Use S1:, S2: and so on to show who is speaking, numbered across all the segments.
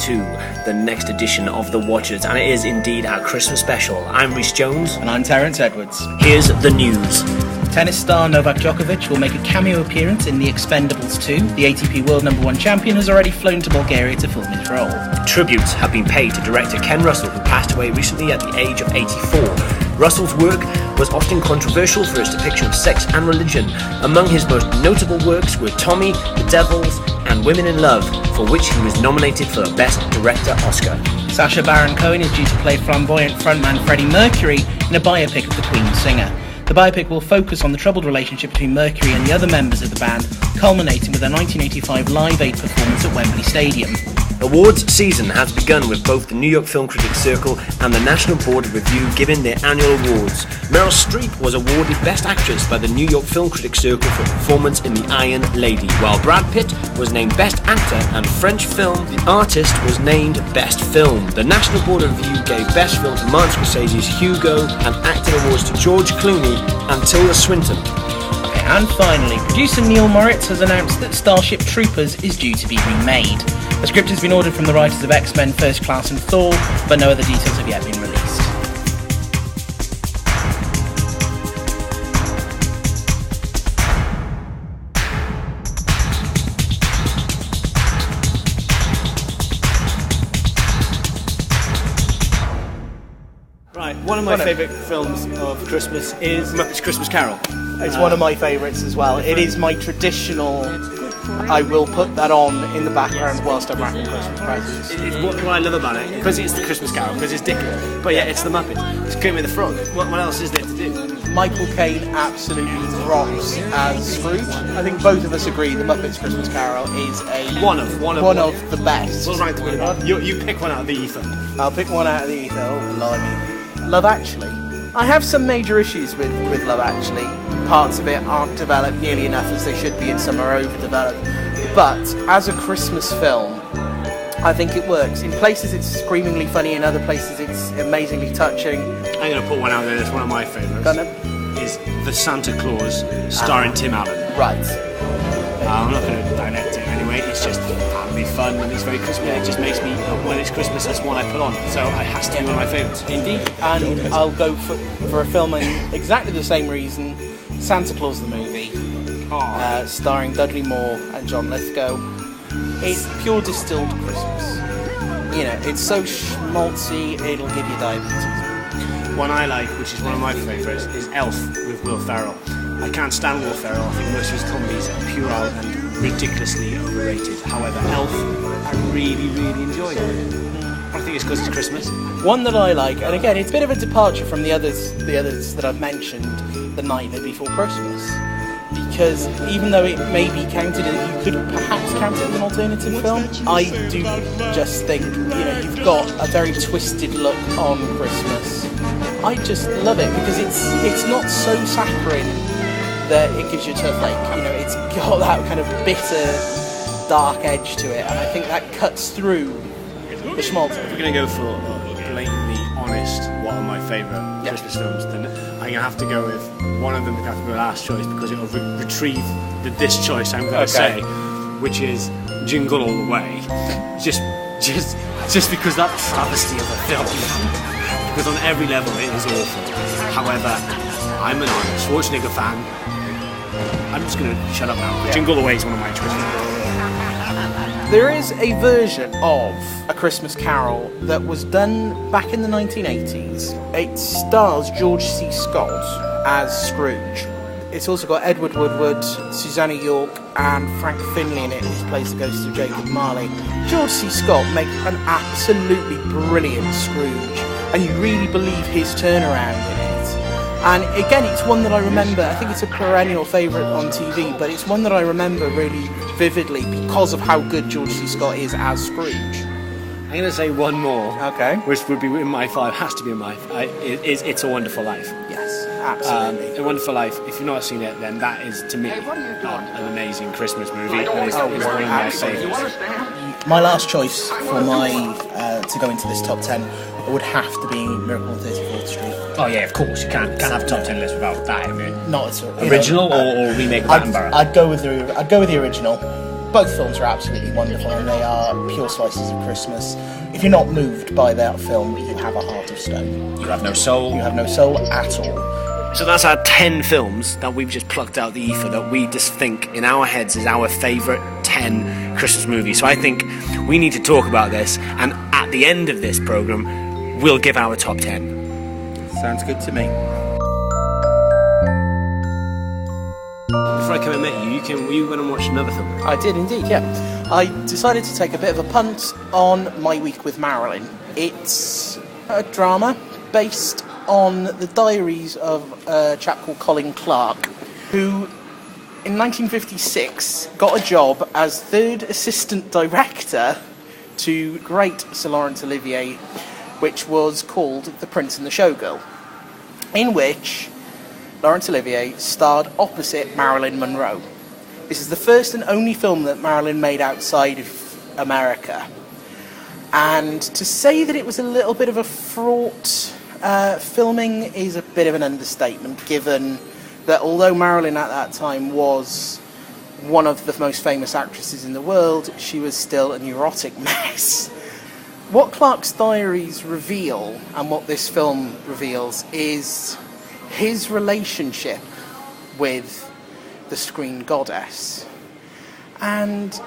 S1: to the next edition of The Watchers, and it is indeed our Christmas special. I'm Rhys Jones.
S2: And I'm Terence Edwards.
S1: Here's the news.
S2: Tennis star Novak Djokovic will make a cameo appearance in The Expendables 2. The ATP World #1 champion has already flown to Bulgaria to film his role.
S1: Tributes have been paid to director Ken Russell, who passed away recently at the age of 84. Russell's work was often controversial for its depiction of sex and religion. Among his most notable works were Tommy, The Devils, and Women in Love, for which he was nominated for a Best Director Oscar.
S2: Sacha Baron Cohen is due to play flamboyant frontman Freddie Mercury in a biopic of the Queen singer. The biopic will focus on the troubled relationship between Mercury and the other members of the band, culminating with their 1985 Live Aid performance at Wembley Stadium.
S1: Awards season has begun with both the New York Film Critics Circle and the National Board of Review giving their annual awards. Meryl Streep was awarded Best Actress by the New York Film Critics Circle for performance in The Iron Lady, while Brad Pitt was named Best Actor and French film The Artist was named Best Film. The National Board of Review gave Best Film to Martin Scorsese's Hugo and Acting Awards to George Clooney and Tilda Swinton.
S2: And finally, producer Neil Moritz has announced that Starship Troopers is due to be remade. The script has been ordered from the writers of X-Men, First Class and Thor, but no other details have yet been released.
S3: Right, one of my favourite films of Christmas is Muppets Christmas Carol.
S4: It's one of my favourites as well. It is my traditional. I will put that on in the background whilst I'm wrapping Christmas presents.
S3: What do I love about it? Because it's the Christmas Carol, because it's Dickens, but yeah, it's the Muppets. It's Kermit the Frog. What else is there to do?
S4: Michael Caine absolutely rocks as Scrooge. I think both of us agree the Muppets Christmas Carol is
S3: one of
S4: the best.
S3: What's right to win? You pick one out of the ether.
S4: I'll pick one out of the ether. Oh, blimey. Love Actually. I have some major issues with Love Actually. Parts of it aren't developed nearly enough as they should be, and some are overdeveloped. But as a Christmas film, I think it works. In places it's screamingly funny, in other places it's amazingly touching.
S3: I'm going to put one out there that's one of my favourites. Is The Santa Claus, starring Tim Allen.
S4: Right.
S3: I'm not going to direct it anyway, it's just family fun and it's very Christmas. It just makes me, when it's Christmas, that's one I put on. So it has to be one of my favourites.
S4: Indeed. And I'll go for a film in exactly the same reason, Santa Claus the movie, starring Dudley Moore and John Lithgow. It's pure distilled Christmas. You know, it's so schmaltzy, it'll give you diabetes.
S3: One I like, which is one of my favourites, is Elf with Will Ferrell. I can't stand Will Ferrell. I think most of his comedies are puerile and ridiculously overrated. However, Elf, I really, really enjoy it. I think it's because it's Christmas.
S4: One that I like, and again, it's a bit of a departure from the others that I've mentioned, The Nightmare Before Christmas. Because even though it may be counted, you could perhaps count it as an alternative film, I do just think, you've got a very twisted look on Christmas. I just love it because it's not so saccharine that it gives you a tough ache. It's got that kind of bitter, dark edge to it, and I think that cuts through the schmaltz.
S3: If we're going to go for blatantly honest, what are my favourite Christmas films, then I'm going to have to go with one of them. Going to have to be the last choice because it will retrieve this choice I'm going to say, which is Jingle All the Way. Just because that travesty of a film. Because on every level it is awful. However, I'm an Arnold Schwarzenegger fan. I'm just going to shut up now. Yeah. Jingle All the Way is one of my choices.
S4: There is a version of A Christmas Carol that was done back in the 1980s. It stars George C. Scott as Scrooge. It's also got Edward Woodward, Susanna York and Frank Finlay in it, who plays the ghost of Jacob Marley. George C. Scott makes an absolutely brilliant Scrooge, and you really believe his turnaround in it. And again, it's one that I remember. I think it's a perennial favourite on TV, but it's one that I remember really vividly because of how good George C. Scott is as Scrooge.
S3: I'm going to say one more, which would be in my five, has to be in my five. It's A Wonderful Life.
S4: Yes, absolutely.
S3: A Wonderful Life, if you've not seen it, then that is, to me, an amazing Christmas movie. It's one of my favourites.
S2: My last choice for to go into this top 10 would have to be Miracle on 34th Street.
S1: Oh yeah, of course. You can't have a top 10 list without that.
S2: Not at all.
S1: Original or remake of Attenborough?
S2: I'd go with the original. Both films are absolutely wonderful, and they are pure slices of Christmas. If you're not moved by that film, you have a heart of stone.
S1: You have no soul.
S2: You have no soul at all.
S1: So that's our 10 films that we've just plucked out the ether that we just think in our heads is our favourite 10 Christmas movies. So I think we need to talk about this, and at the end of this programme, we'll give our top 10.
S2: Sounds good to me.
S1: Before I come and met you, you went and watched another film.
S2: I did indeed, yeah. I decided to take a bit of a punt on My Week with Marilyn. It's a drama based on the diaries of a chap called Colin Clark, who in 1956 got a job as third assistant director to great Sir Laurence Olivier, which was called The Prince and the Showgirl, in which Laurence Olivier starred opposite Marilyn Monroe. This is the first and only film that Marilyn made outside of America. And to say that it was a little bit of a fraught filming is a bit of an understatement, given that although Marilyn at that time was one of the most famous actresses in the world, she was still a neurotic mess. What Clark's diaries reveal, and what this film reveals, is his relationship with the screen goddess. And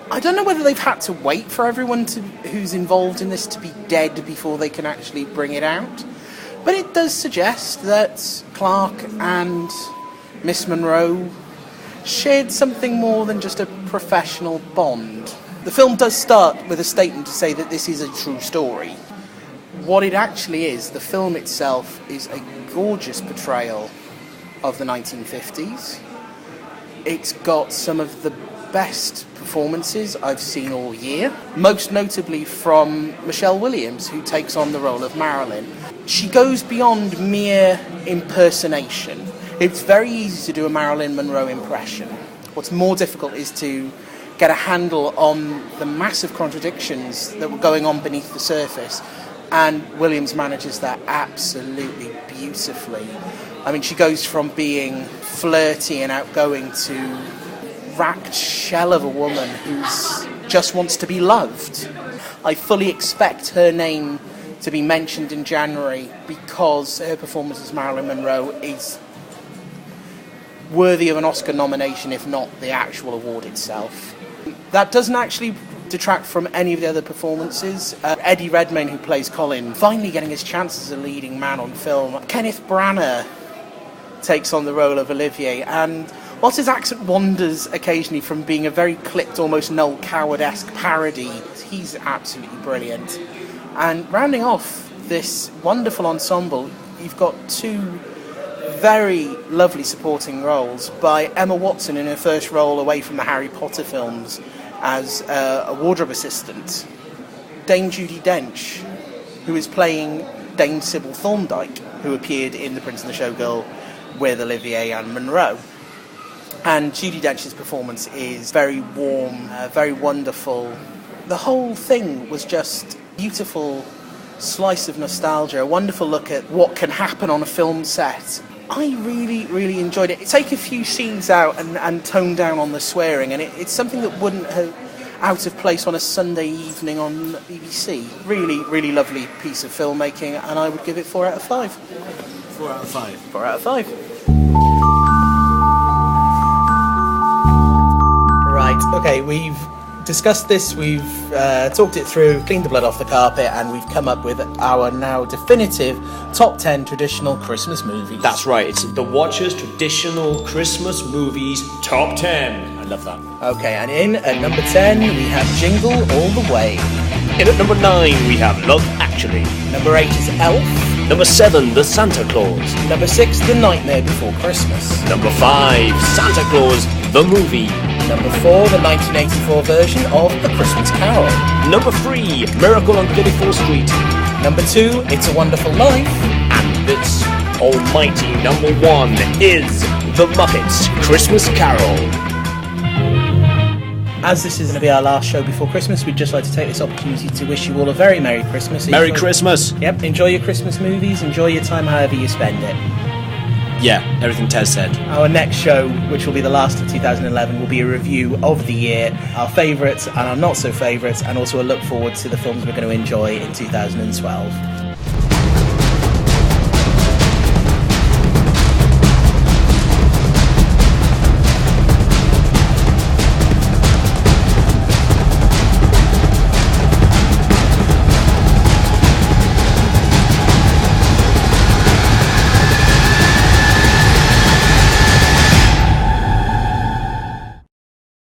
S2: I don't know whether they've had to wait for everyone who's involved in this to be dead before they can actually bring it out. But it does suggest that Clark and Miss Monroe shared something more than just a professional bond. The film does start with a statement to say that this is a true story. What it actually is, the film itself, is a gorgeous portrayal of the 1950s. It's got some of the best performances I've seen all year, most notably from Michelle Williams, who takes on the role of Marilyn. She goes beyond mere impersonation. It's very easy to do a Marilyn Monroe impression. What's more difficult is to get a handle on the massive contradictions that were going on beneath the surface, and Williams manages that absolutely beautifully. I mean, she goes from being flirty and outgoing to racked shell of a woman who just wants to be loved. I fully expect her name to be mentioned in January because her performance as Marilyn Monroe is worthy of an Oscar nomination, if not the actual award itself. That doesn't actually detract from any of the other performances. Eddie Redmayne, who plays Colin, finally getting his chance as a leading man on film. Kenneth Branagh takes on the role of Olivier, and whilst his accent wanders occasionally from being a very clipped, almost Noel Coward-esque parody, he's absolutely brilliant. And rounding off this wonderful ensemble, you've got two very lovely supporting roles by Emma Watson in her first role away from the Harry Potter films as a wardrobe assistant, Dame Judi Dench, who is playing Dame Sybil Thorndike, who appeared in The Prince and the Showgirl with Olivier and Monroe. And Judi Dench's performance is very warm, very wonderful. The whole thing was just a beautiful slice of nostalgia, a wonderful look at what can happen on a film set. I really, really enjoyed it. Take a few scenes out and tone down on the swearing, and it's something that wouldn't have out of place on a Sunday evening on BBC. Really, really lovely piece of filmmaking, and I would give it 4 out of 5.
S1: 4 out of 5.
S2: 4 out of 5. Right, okay, we've discussed this, we've talked it through, cleaned the blood off the carpet, and we've come up with our now definitive top 10 traditional Christmas movies.
S1: That's right, it's The Watcher's Traditional Christmas Movies Top 10. I love that.
S2: Okay, and in at number 10 we have Jingle All the Way.
S1: In at number 9 we have Love Actually.
S2: Number 8 is Elf.
S1: Number 7, The Santa Claus.
S2: Number 6, The Nightmare Before Christmas.
S1: Number 5, Santa Claus, the movie.
S2: Number 4, the 1984 version of A Christmas Carol.
S1: Number 3, Miracle on 34th Street.
S2: Number 2, It's a Wonderful Life.
S1: And this almighty number 1 is The Muppets Christmas Carol.
S2: As this is going to be our last show before Christmas, we'd just like to take this opportunity to wish you all a very Merry Christmas.
S1: Merry Christmas.
S2: Yep, enjoy your Christmas movies, enjoy your time however you spend it.
S1: Yeah, everything Tez said.
S2: Our next show, which will be the last of 2011, will be a review of the year, our favourites and our not so favourites, and also a look forward to the films we're going to enjoy in 2012.